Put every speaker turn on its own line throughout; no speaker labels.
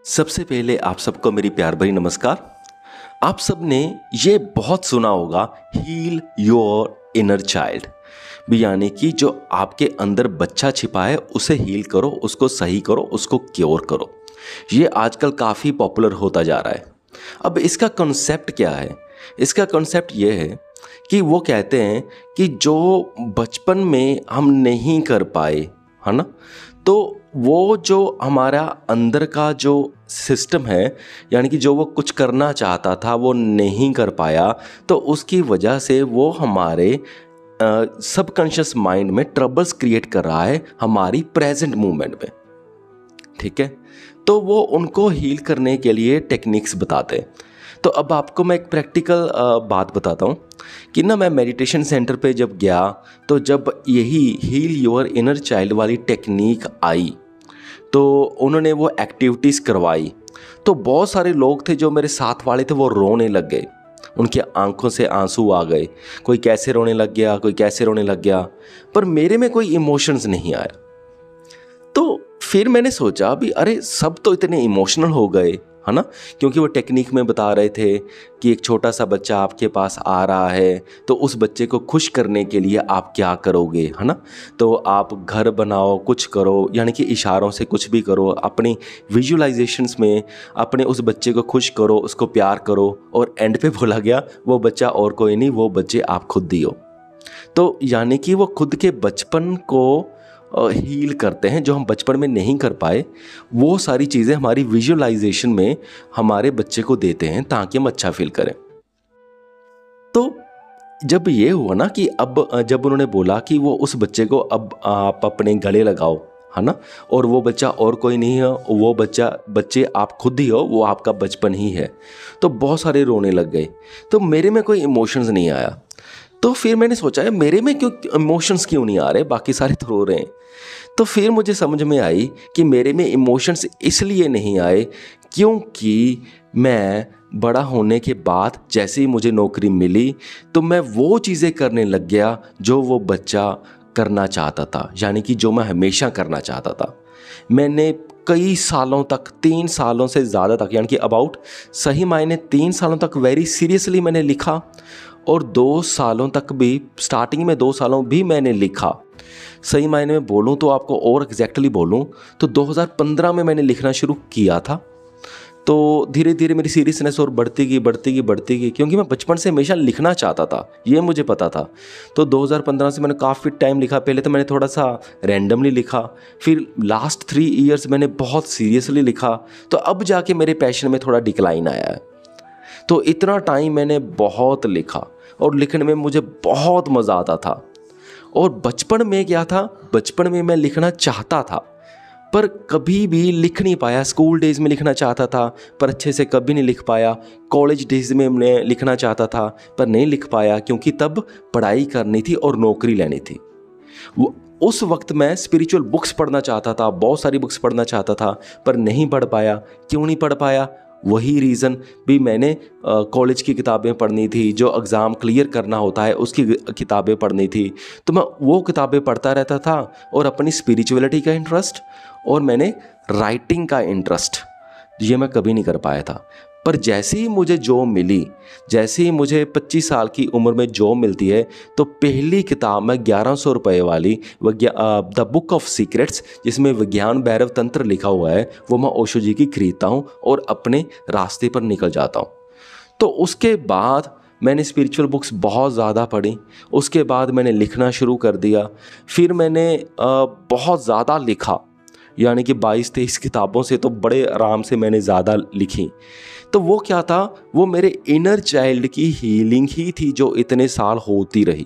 सबसे पहले आप सबको मेरी प्यार भरी नमस्कार। आप सब ने ये बहुत सुना होगा, हील योर इनर चाइल्ड, यानी कि जो आपके अंदर बच्चा छिपा है उसे हील करो, उसको सही करो, उसको क्योर करो। ये आजकल काफ़ी पॉपुलर होता जा रहा है। अब इसका कॉन्सेप्ट क्या है? इसका कॉन्सेप्ट ये है कि वो कहते हैं कि जो बचपन में हम नहीं कर पाए, है ना, तो वो जो हमारा अंदर का जो सिस्टम है, यानी कि जो वो कुछ करना चाहता था वो नहीं कर पाया, तो उसकी वजह से वो हमारे सबकॉन्शियस माइंड में ट्रबल्स क्रिएट कर रहा है हमारी प्रेजेंट मूवमेंट में। ठीक है, तो वो उनको हील करने के लिए टेक्निक्स बताते हैं। तो अब आपको मैं एक प्रैक्टिकल बात बताता हूँ कि ना, मैं मेडिटेशन सेंटर पे जब गया तो जब यही हील योर इनर चाइल्ड वाली टेक्निक आई तो उन्होंने वो एक्टिविटीज़ करवाई, तो बहुत सारे लोग थे जो मेरे साथ वाले थे, वो रोने लग गए। उनकी आंखों से आंसू आ गए, कोई कैसे रोने लग गया, कोई कैसे रोने लग गया, पर मेरे में कोई इमोशंस नहीं आया। तो फिर मैंने सोचा भी अरे सब तो इतने इमोशनल हो गए, है ना, क्योंकि वो टेक्निक में बता रहे थे कि एक छोटा सा बच्चा आपके पास आ रहा है तो उस बच्चे को खुश करने के लिए आप क्या करोगे, है ना, तो आप घर बनाओ, कुछ करो, यानी कि इशारों से कुछ भी करो, अपनी विजुअलाइजेशंस में अपने उस बच्चे को खुश करो, उसको प्यार करो, और एंड पे बोला गया वो बच्चा और कोई नहीं, वो बच्चे आप खुद दियो। तो यानी कि वो खुद के बचपन को हील करते हैं, जो हम बचपन में नहीं कर पाए, वो सारी चीज़ें हमारी विजुअलाइजेशन में हमारे बच्चे को देते हैं ताकि हम अच्छा फील करें। तो जब ये हुआ ना कि अब जब उन्होंने बोला कि वो उस बच्चे को अब आप अपने गले लगाओ, है ना, और वो बच्चा और कोई नहीं है, वो बच्चे आप खुद ही हो, वो आपका बचपन ही है, तो बहुत सारे रोने लग गए। तो मेरे में कोई इमोशंस नहीं आया। तो फिर मैंने सोचा है मेरे में क्यों इमोशंस क्यों नहीं आ रहे, बाकी सारे तो रो रहे हैं। तो फिर मुझे समझ में आई कि मेरे में इमोशंस इसलिए नहीं आए क्योंकि मैं बड़ा होने के बाद जैसे ही मुझे नौकरी मिली तो मैं वो चीज़ें करने लग गया जो वो बच्चा करना चाहता था, यानी कि जो मैं हमेशा करना चाहता था। मैंने कई सालों तक, 3 सालों से ज़्यादा तक, यानी कि अबाउट सही मायने 3 सालों तक वेरी सीरियसली मैंने लिखा, और 2 सालों तक भी, स्टार्टिंग में 2 सालों भी मैंने लिखा। सही मायने में बोलूँ तो आपको और एग्जैक्टली बोलूँ तो 2015 में मैंने लिखना शुरू किया था। तो धीरे धीरे मेरी सीरियसनेस और बढ़ती गई, क्योंकि मैं बचपन से हमेशा लिखना चाहता था, ये मुझे पता था। तो 2015 से मैंने काफ़ी टाइम लिखा। पहले तो मैंने थोड़ा सा रैंडमली लिखा, फिर लास्ट 3 ईयर्स मैंने बहुत सीरियसली लिखा, तो अब जाके मेरे पैशन में थोड़ा डिक्लाइन आया है। तो इतना टाइम मैंने बहुत लिखा और लिखने में मुझे बहुत मज़ा आता था। और बचपन में क्या था, बचपन में मैं लिखना चाहता था पर कभी भी लिख नहीं पाया। स्कूल डेज़ में लिखना चाहता था पर अच्छे से कभी नहीं लिख पाया। कॉलेज डेज़ में मैं लिखना चाहता था पर नहीं लिख पाया, क्योंकि तब पढ़ाई करनी थी और नौकरी लेनी थी। उस वक्त मैं स्पिरिचुअल बुक्स पढ़ना चाहता था, बहुत सारी बुक्स पढ़ना चाहता था पर नहीं पढ़ पाया। क्यों नहीं पढ़ पाया? वही रीज़न भी, मैंने कॉलेज की किताबें पढ़नी थी, जो एग्ज़ाम क्लियर करना होता है उसकी किताबें पढ़नी थी, तो मैं वो किताबें पढ़ता रहता था। और अपनी स्पिरिचुअलिटी का इंटरेस्ट और मैंने राइटिंग का इंटरेस्ट, ये मैं कभी नहीं कर पाया था। पर जैसे ही मुझे जॉब मिली, जैसे ही मुझे 25 साल की उम्र में जॉब मिलती है, तो पहली किताब मैं 1100 रुपये वाली द बुक ऑफ सीक्रेट्स, जिसमें विज्ञान भैरव तंत्र लिखा हुआ है, वो मैं ओशो जी की खरीदता हूँ और अपने रास्ते पर निकल जाता हूँ। तो उसके बाद मैंने स्पिरिचुअल बुक्स बहुत ज़्यादा पढ़ी। उसके बाद मैंने लिखना शुरू कर दिया। फिर मैंने बहुत ज़्यादा लिखा, यानी कि 22-23 किताबों से तो बड़े आराम से मैंने ज़्यादा लिखी। तो वो क्या था, वो मेरे इनर चाइल्ड की हीलिंग ही थी जो इतने साल होती रही।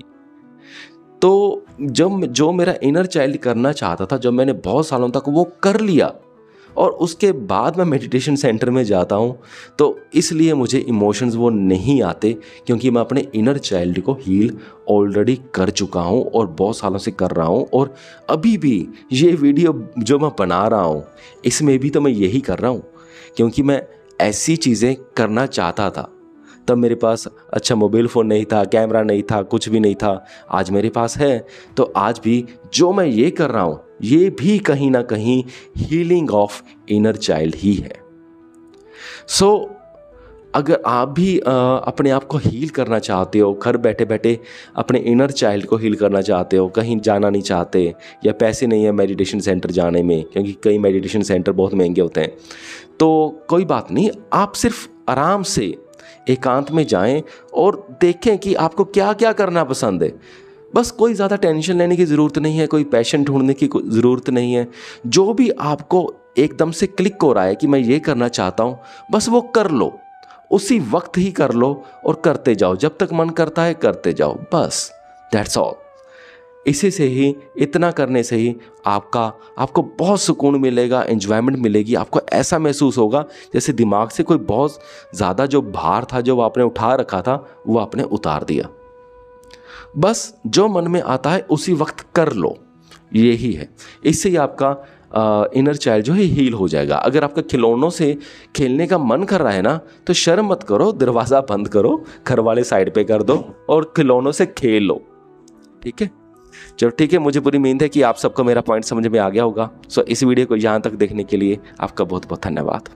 तो जब जो मेरा इनर चाइल्ड करना चाहता था, जब मैंने बहुत सालों तक वो कर लिया और उसके बाद मैं मेडिटेशन सेंटर में जाता हूँ, तो इसलिए मुझे इमोशंस वो नहीं आते, क्योंकि मैं अपने इनर चाइल्ड को हील ऑलरेडी कर चुका हूँ और बहुत सालों से कर रहा हूँ। और अभी भी ये वीडियो जो मैं बना रहा हूँ, इसमें भी तो मैं यही कर रहा हूँ, क्योंकि मैं ऐसी चीज़ें करना चाहता था तब मेरे पास अच्छा मोबाइल फ़ोन नहीं था, कैमरा नहीं था, कुछ भी नहीं था। आज मेरे पास है, तो आज भी जो मैं ये कर रहा हूँ ये भी कहीं ना कहीं हीलिंग ऑफ इनर चाइल्ड ही है। सो अगर आप भी अपने आप को हील करना चाहते हो, घर बैठे बैठे अपने इनर चाइल्ड को हील करना चाहते हो, कहीं जाना नहीं चाहते या पैसे नहीं है मेडिटेशन सेंटर जाने में, क्योंकि कई मेडिटेशन सेंटर बहुत महंगे होते हैं, तो कोई बात नहीं, आप सिर्फ आराम से एकांत में जाएं और देखें कि आपको क्या क्या करना पसंद है। बस कोई ज़्यादा टेंशन लेने की ज़रूरत नहीं है, कोई पैशन ढूंढने की ज़रूरत नहीं है। जो भी आपको एकदम से क्लिक हो रहा है कि मैं ये करना चाहता हूँ, बस वो कर लो, उसी वक्त ही कर लो और करते जाओ, जब तक मन करता है करते जाओ, बस दैट्स ऑल। इसी से ही, इतना करने से ही आपको बहुत सुकून मिलेगा, एंजॉयमेंट मिलेगी। आपको ऐसा महसूस होगा जैसे दिमाग से कोई बहुत ज़्यादा जो भार था, जो आपने उठा रखा था, वो आपने उतार दिया। बस जो मन में आता है उसी वक्त कर लो, यही है। इससे ही आपका इनर चाइल्ड जो है हील हो जाएगा। अगर आपका खिलौनों से खेलने का मन कर रहा है ना, तो शर्म मत करो, दरवाज़ा बंद करो, घर वाले साइड पे कर दो और खिलौनों से खेल लो, ठीक है। चलो ठीक है, मुझे पूरी उम्मीद है कि आप सबको मेरा पॉइंट समझ में आ गया होगा। सो इस वीडियो को यहाँ तक देखने के लिए आपका बहुत बहुत धन्यवाद।